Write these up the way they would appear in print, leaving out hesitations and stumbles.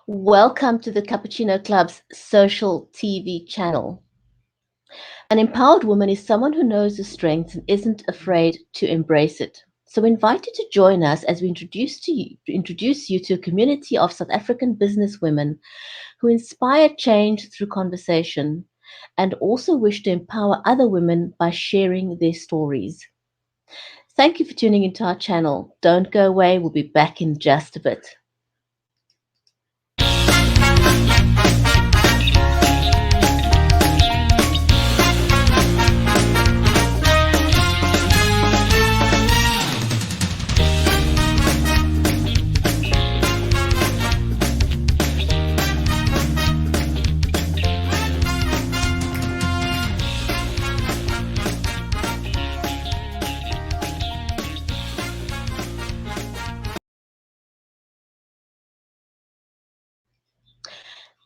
Welcome to the CuppaChino Club's social TV channel. An empowered woman is someone who knows her strengths and isn't afraid to embrace it. So we invite you to join us as we introduce you to a community of South African businesswomen who inspire change through conversation and also wish to empower other women by sharing their stories. Thank you for tuning into our channel. Don't go away, we'll be back in just a bit.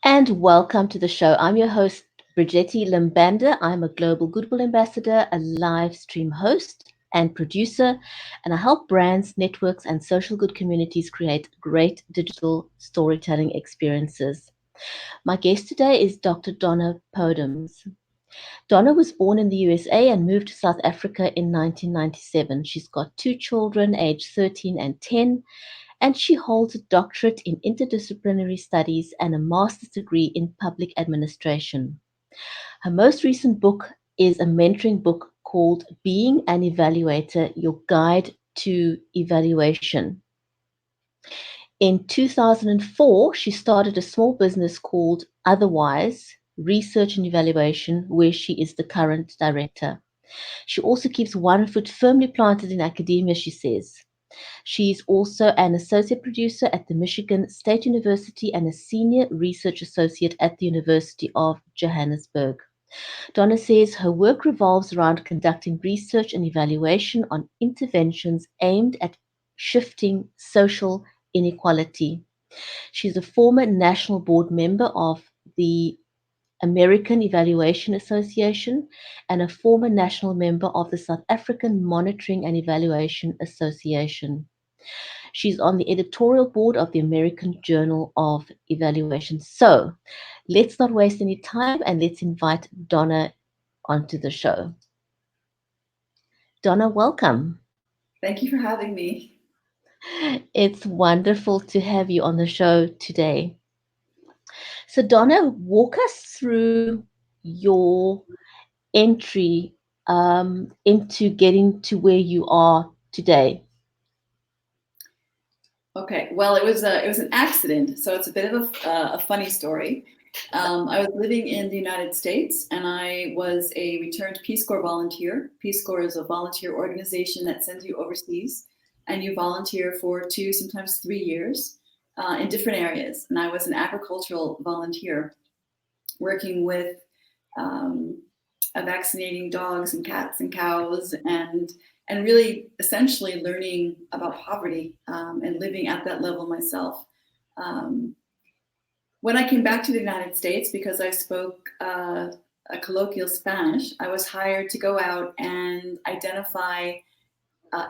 And welcome to the show. I'm your host, Brigetti Limbanda. I'm a Global Goodwill Ambassador, a live stream host and producer, and I help brands, networks, and social good communities create great digital storytelling experiences. My guest today is Dr. Donna Podems. Donna was born in the USA and moved to South Africa in 1997. She's got two children, aged 13 and 10, and she holds a doctorate in interdisciplinary studies and a master's degree in public administration. Her most recent book is a mentoring book called Being an Evaluator, Your Guide to Evaluation. In 2004, she started a small business called Otherwise Research and Evaluation, where she is the current director. She also keeps one foot firmly planted in academia, she says. She's also an associate producer at the Michigan State University and a senior research associate at the University of Johannesburg. Donna says her work revolves around conducting research and evaluation on interventions aimed at shifting social inequality. She's a former national board member of the American Evaluation Association and a former national member of the South African Monitoring and Evaluation Association. She's on the editorial board of the American Journal of Evaluation. So let's not waste any time and let's invite Donna onto the show. Donna, welcome. Thank you for having me. It's wonderful to have you on the show today. So, Donna, walk us through your entry into getting to where you are today. Okay, well, it was an accident, so it's a bit of a funny story. I was living in the United States, and I was a returned Peace Corps volunteer. Peace Corps is a volunteer organization that sends you overseas, and you volunteer for 2, sometimes 3 years in different areas. And I was an agricultural volunteer, working with vaccinating dogs and cats and cows, and really essentially learning about poverty and living at that level myself. Um, when I came back to the United States, because I spoke a colloquial Spanish, I was hired to go out and identify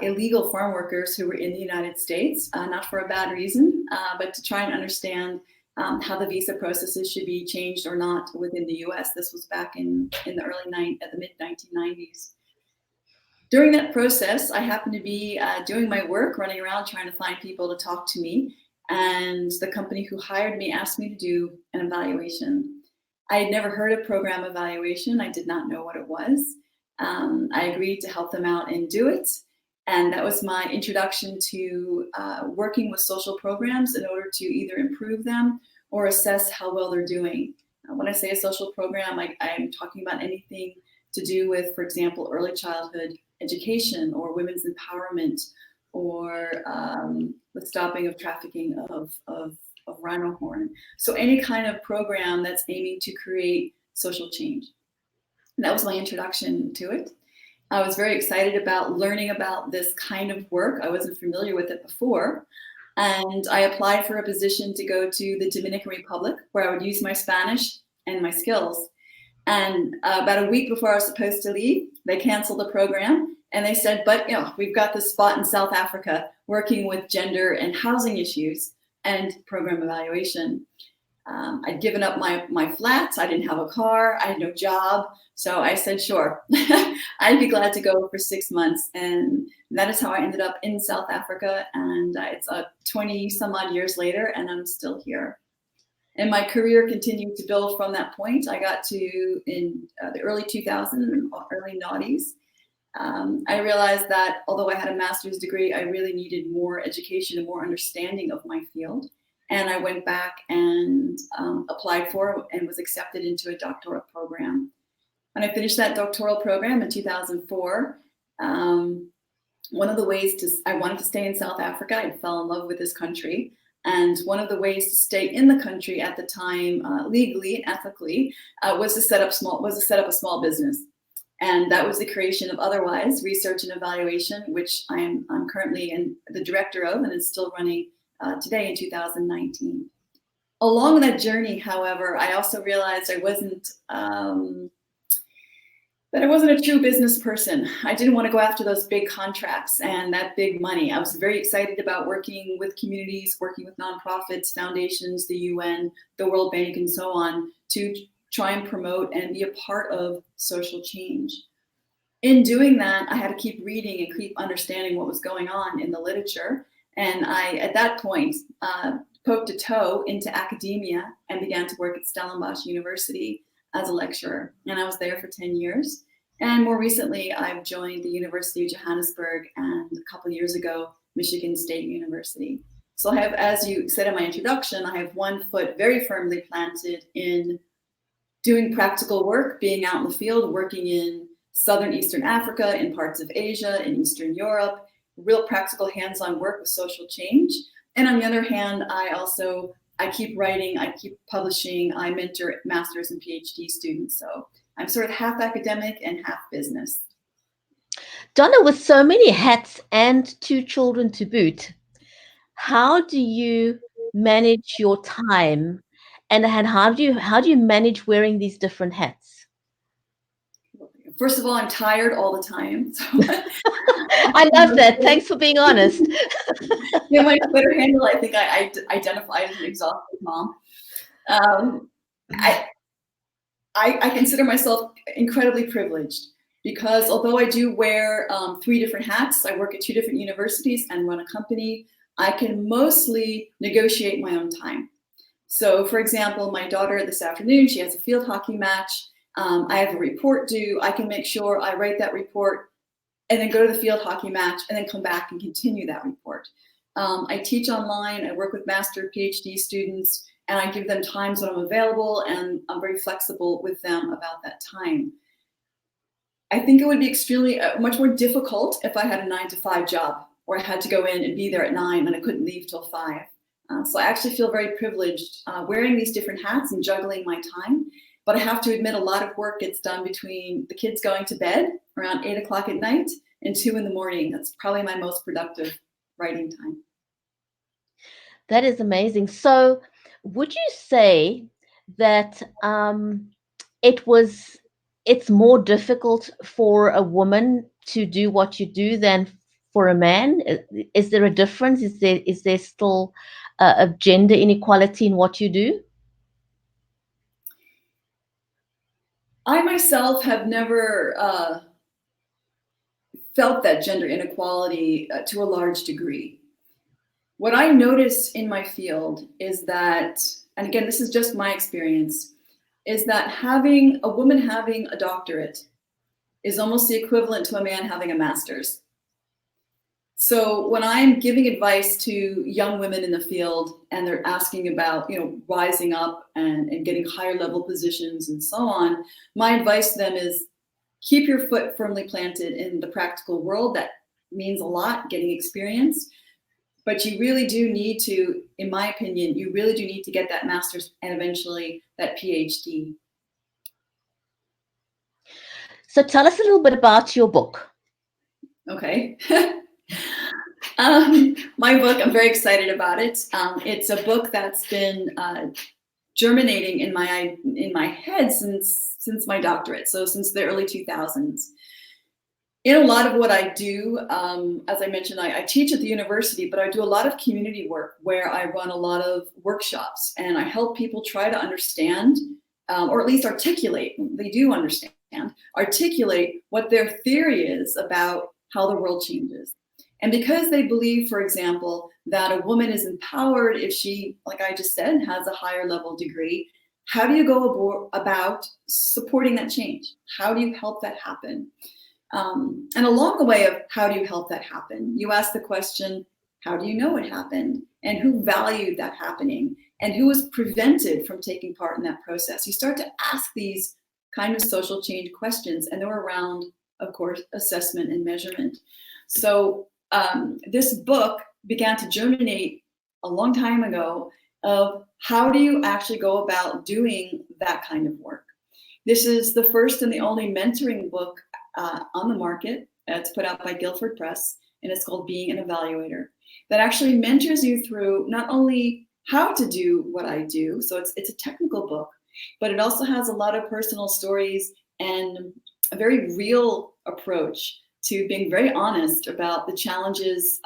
illegal farm workers who were in the United States, not for a bad reason, but to try and understand how the visa processes should be changed or not within the U.S. This was back in the mid 1990s. During that process, I happened to be doing my work, running around trying to find people to talk to me. And the company who hired me asked me to do an evaluation. I had never heard of program evaluation. I did not know what it was. I agreed to help them out and do it. And that was my introduction to working with social programs in order to either improve them or assess how well they're doing. When I say a social program, I'm talking about anything to do with, for example, early childhood education or women's empowerment or the stopping of trafficking of rhino horn. So any kind of program that's aiming to create social change. And that was my introduction to it. I was very excited about learning about this kind of work. I wasn't familiar with it before. And I applied for a position to go to the Dominican Republic, where I would use my Spanish and my skills. And about a week before I was supposed to leave, they canceled the program. And they said, but we've got this spot in South Africa working with gender and housing issues. and program evaluation. I'd given up my flats. I didn't have a car. I had no job. So I said, sure, I'd be glad to go for 6 months. And that is how I ended up in South Africa. And it's 20 some odd years later, and I'm still here. And my career continued to build from that point. I got to, in the early 2000s, early noughties, I realized that although I had a master's degree, I really needed more education and more understanding of my field. And I went back and applied for and was accepted into a doctoral program. When I finished that doctoral program in 2004, one of the ways I wanted to stay in South Africa. I fell in love with this country. And one of the ways to stay in the country at the time, legally and ethically, was to set up a small business. And that was the creation of Otherwise Research and Evaluation, which I'm currently the director of, and is still running today in 2019. Along that journey, however, I also realized I wasn't a true business person. I didn't want to go after those big contracts and that big money. I was very excited about working with communities, working with nonprofits, foundations, the UN, the World Bank, and so on, to try and promote and be a part of social change. In doing that, I had to keep reading and keep understanding what was going on in the literature. And I, at that point, poked a toe into academia and began to work at Stellenbosch University as a lecturer. And I was there for 10 years. And more recently, I've joined the University of Johannesburg and a couple of years ago, Michigan State University. So I have, as you said in my introduction, I have one foot very firmly planted in doing practical work, being out in the field, working in Southern Eastern Africa, in parts of Asia, in Eastern Europe, real practical hands-on work with social change. And on the other hand, I keep writing, I keep publishing, I mentor master's and PhD students. So I'm sort of half academic and half business. Donna, with so many hats and 2 children to boot, how do you manage your time, and how do you manage wearing these different hats? First of all, I'm tired all the time. So I love that. Thanks for being honest. Yeah, my Twitter handle, I think I identify as an exhausted mom. I consider myself incredibly privileged because although I do wear 3 different hats, I work at 2 different universities and run a company, I can mostly negotiate my own time. So for example, my daughter this afternoon, she has a field hockey match. I have a report due. I can make sure I write that report and then go to the field hockey match and then come back and continue that report. I teach online, I work with master PhD students, and I give them times when I'm available, and I'm very flexible with them about that time. I think it would be extremely, much more difficult if I had a 9-to-5 job, or I had to go in and be there at 9 and I couldn't leave till 5. So I actually feel very privileged wearing these different hats and juggling my time. But I have to admit, a lot of work gets done between the kids going to bed around 8 o'clock at night and 2 in the morning. That's probably my most productive writing time. That is amazing. So would you say that it's more difficult for a woman to do what you do than for a man? Is there a difference? Is there still a gender inequality in what you do? I myself have never felt that gender inequality to a large degree. What I notice in my field is that, and again, this is just my experience, is that a woman having a doctorate is almost the equivalent to a man having a master's. So when I'm giving advice to young women in the field and they're asking about, rising up and getting higher level positions and so on, my advice to them is keep your foot firmly planted in the practical world. That means a lot, getting experience. But you really do need to, in my opinion, get that master's and eventually that PhD. So tell us a little bit about your book. Okay. My book, I'm very excited about it. It's a book that's been germinating in my head since my doctorate, so since the early 2000s. in a lot of what I do, as I mentioned, I teach at the university, but I do a lot of community work where I run a lot of workshops and I help people try to understand, or at least articulate, they do understand, articulate what their theory is about how the world changes. And because they believe, for example, that a woman is empowered if she, like I just said, has a higher level degree, how do you go about supporting that change? How do you help that happen? And along the way of how do you help that happen, you ask the question, how do you know it happened? And who valued that happening? And who was prevented from taking part in that process? You start to ask these kind of social change questions, and they're around, of course, assessment and measurement. So this book began to germinate a long time ago of how do you actually go about doing that kind of work. This is the first and the only mentoring book on the market. It's put out by Guilford Press, and it's called Being an Evaluator, that actually mentors you through not only how to do what I do, so it's a technical book, but it also has a lot of personal stories and a very real approach to being very honest about the challenges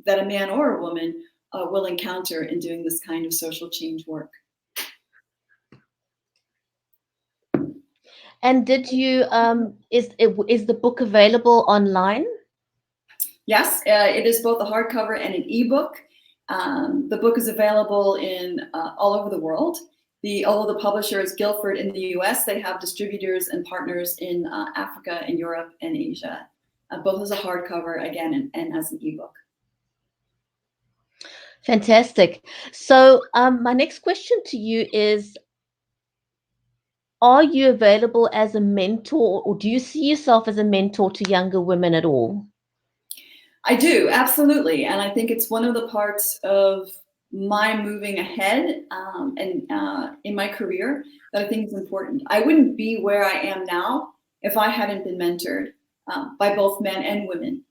that a man or a woman will encounter in doing this kind of social change work. And did you, is the book available online? Yes, it is both a hardcover and an ebook. The book is available in all over the world. Although the publisher is Guilford in the US, they have distributors and partners in Africa and Europe and Asia, both as a hardcover, again, and as an ebook. Fantastic. So my next question to you is, are you available as a mentor, or do you see yourself as a mentor to younger women at all? I do, absolutely. And I think it's one of the parts of my moving ahead and in my career that I think is important. I wouldn't be where I am now if I hadn't been mentored by both men and women.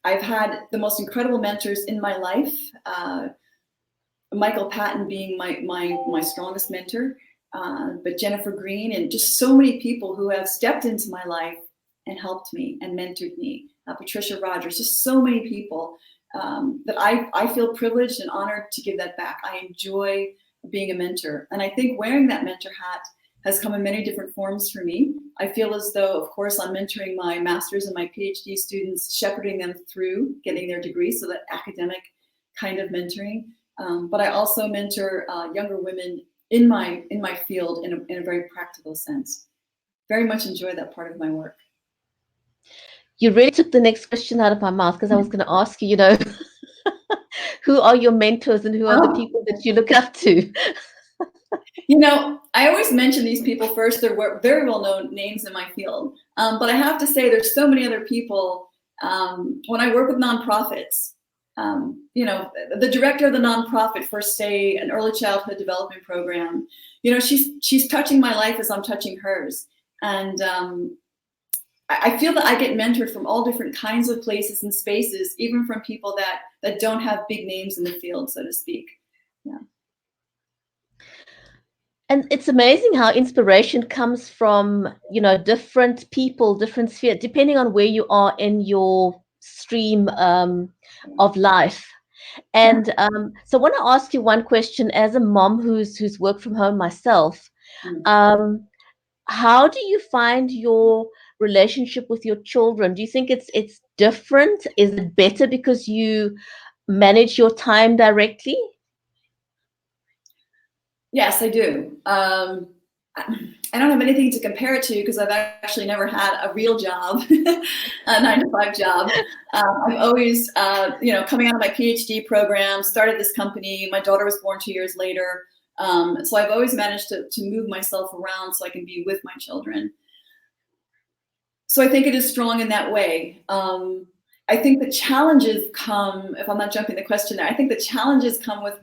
I've had the most incredible mentors in my life, Michael Patton being my strongest mentor, but Jennifer Green and just so many people who have stepped into my life and helped me and mentored me. Patricia Rogers, just so many people that I feel privileged and honored to give that back. I enjoy being a mentor. And I think wearing that mentor hat has come in many different forms for me. I feel as though, of course, I'm mentoring my master's and my PhD students, shepherding them through getting their degree, so that academic kind of mentoring. But I also mentor younger women in my field in a very practical sense. Very much enjoy that part of my work. You really took the next question out of my mouth, because I was going to ask you, who are your mentors and who are the people that you look up to? I always mention these people first. They're very well-known names in my field. But I have to say there's so many other people. When I work with nonprofits, the director of the nonprofit for, say, an early childhood development program, she's touching my life as I'm touching hers. And I feel that I get mentored from all different kinds of places and spaces, even from people that don't have big names in the field, so to speak. Yeah. And it's amazing how inspiration comes from, different people, different spheres, depending on where you are in your stream of life. And so I want to ask you one question as a mom who's worked from home myself. How do you find your relationship with your children? Do you think it's different? Is it better because you manage your time directly? Yes, I do. I don't have anything to compare it to because I've actually never had a real job, a 9-to-5 job. I've always, coming out of my PhD program, started this company. My daughter was born 2 years later. So I've always managed to move myself around so I can be with my children. So I think it is strong in that way. I think the challenges come, if I'm not jumping the question there, I think the challenges come with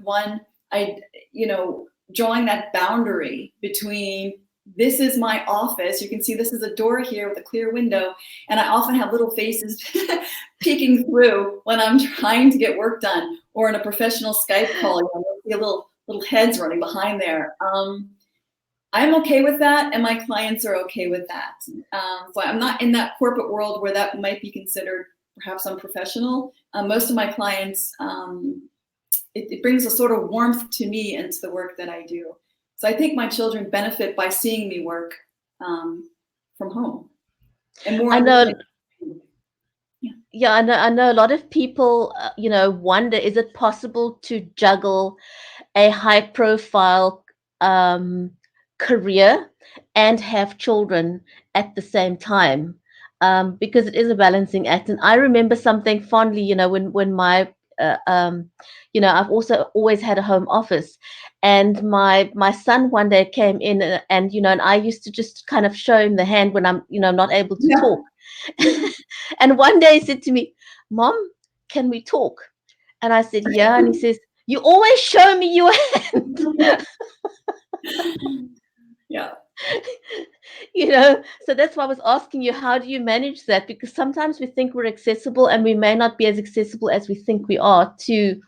drawing that boundary between, this is my office. You can see this is a door here with a clear window. And I often have little faces peeking through when I'm trying to get work done, or in a professional Skype call, you see little heads running behind there. I'm okay with that, and my clients are okay with that. So I'm not in that corporate world where that might be considered perhaps unprofessional. Most of my clients, it brings a sort of warmth to me and to the work that I do. So I think my children benefit by seeing me work from home. And more I on know. this, Yeah, I know a lot of people, wonder, is it possible to juggle a high profile career and have children at the same time? Because it is a balancing act. And I remember something fondly, when my I've also always had a home office, and my son one day came in, and I used to just kind of show him the hand when I'm not able to yeah. talk. And one day he said to me, "Mom, can we talk?" And I said, "Yeah." And he says, "You always show me your hand." Yeah. So that's why I was asking you, how do you manage that? Because sometimes we think we're accessible, and we may not be as accessible as we think we are to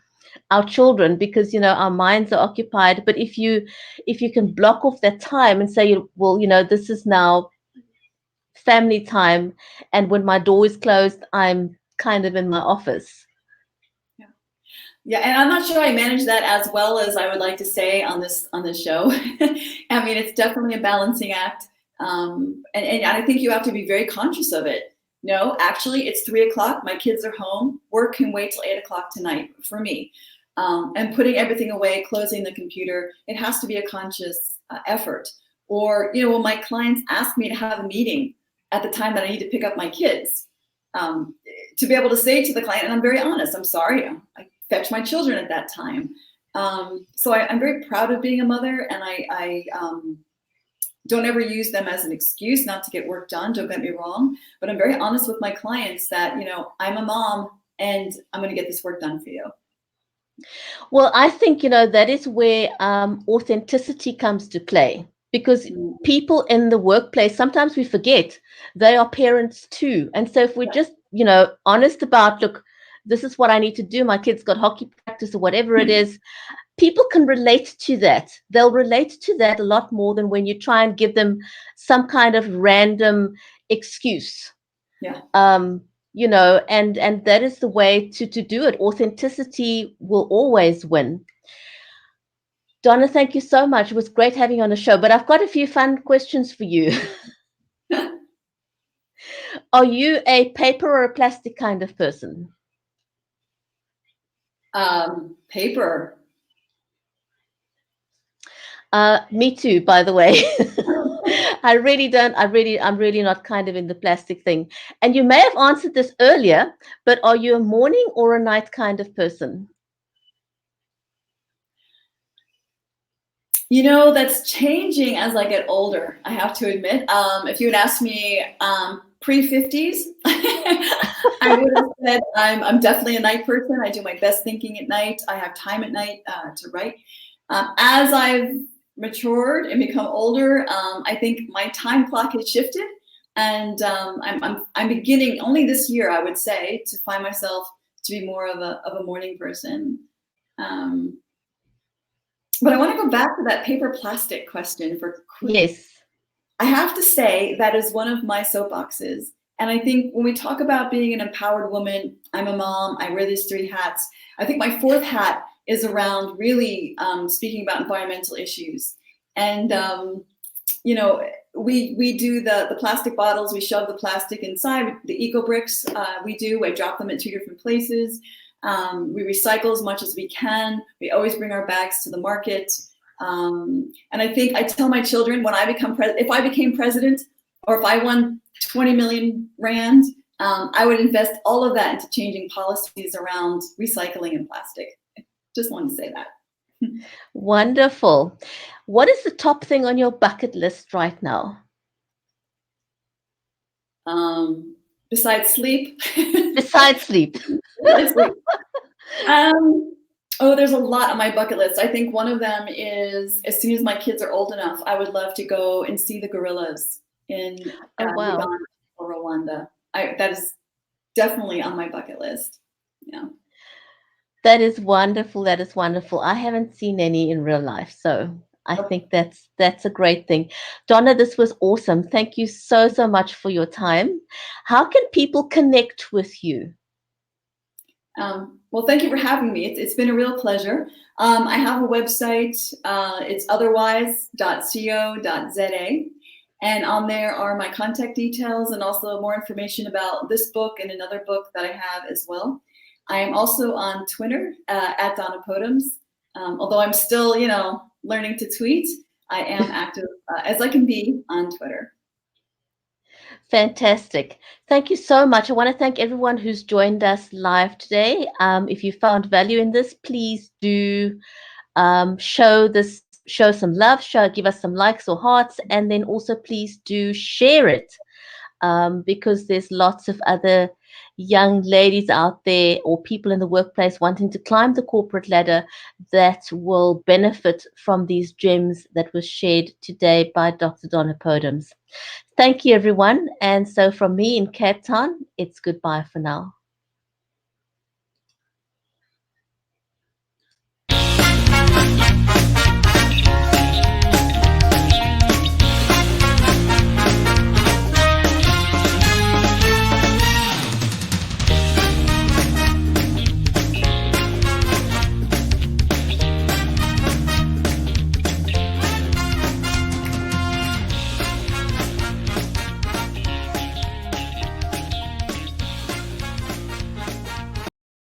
our children, because our minds are occupied. But if you can block off that time and say, well, this is now family time, and when my door is closed, I'm kind of in my office. Yeah, and I'm not sure I manage that as well as I would like to say on this show. I mean, it's definitely a balancing act, and I think you have to be very conscious of it. No, actually, it's 3 o'clock. My kids are home. Work can wait till 8 o'clock tonight for me. And putting everything away, closing the computer, it has to be a conscious effort. Or when my clients ask me to have a meeting at the time that I need to pick up my kids, to be able to say to the client, and I'm very honest, I'm sorry, I fetch my children at that time. So I'm very proud of being a mother, and I don't ever use them as an excuse not to get work done. Don't get me wrong, but I'm very honest with my clients that I'm a mom and I'm going to get this work done for you. Well, I think that is where authenticity comes to play, because people in the workplace, sometimes we forget they are parents too. And so if we're just honest about, look, this is what I need to do, my kids got hockey practice or whatever it is, people can relate to that. They'll relate to that a lot more than when you try and give them some kind of random excuse. Yeah. And that is the way to do it. Authenticity will always win. Donna, thank you so much. It was great having you on the show, but I've got a few fun questions for you. Are you a paper or a plastic kind of person? Paper. Me too, by the way. I'm really not kind of in the plastic thing. And you may have answered this earlier, but are you a morning or a night kind of person? That's changing as I get older, I have to admit. If you had asked me pre-50s, I would have said I'm definitely a night person. I do my best thinking at night. I have time at night to write. As I've matured and become older, I think my time clock has shifted, and I'm beginning only this year, I would say, to find myself to be more of a morning person. But I want to go back to that paper plastic question for quick. Yes. I have to say that is one of my soapboxes. And I think when we talk about being an empowered woman, I'm a mom, I wear these 3 hats. I think my 4th hat is around really speaking about environmental issues. And, we do the plastic bottles, we shove the plastic inside, the eco bricks I drop them at 2 different places. We recycle as much as we can. We always bring our bags to the market. And I think I tell my children, when I become if I became president, or if I won 20 million rand, I would invest all of that into changing policies around recycling and plastic. Just wanted to say that. Wonderful. What is the top thing on your bucket list right now? Besides sleep. Besides sleep. Besides sleep. There's a lot on my bucket list. I think one of them is, as soon as my kids are old enough, I would love to go and see the gorillas in Uganda or Rwanda. That is definitely on my bucket list. Yeah. That is wonderful. That is wonderful. I haven't seen any in real life, so I think that's a great thing. Donna, this was awesome. Thank you so much for your time. How can people connect with you? Well, thank you for having me. It's been a real pleasure. I have a website. It's otherwise.co.za. And on there are my contact details and also more information about this book and another book that I have as well. I am also on Twitter at Donna Podems. Although I'm still, learning to tweet, I am active as I can be on Twitter. Fantastic. Thank you so much. I want to thank everyone who's joined us live today. If you found value in this, please do show some love, give us some likes or hearts, and then also please do share it, because there's lots of other young ladies out there or people in the workplace wanting to climb the corporate ladder that will benefit from these gems that was shared today by Dr. Donna Podems. Thank you, everyone. And so from me in Cape Town, it's goodbye for now.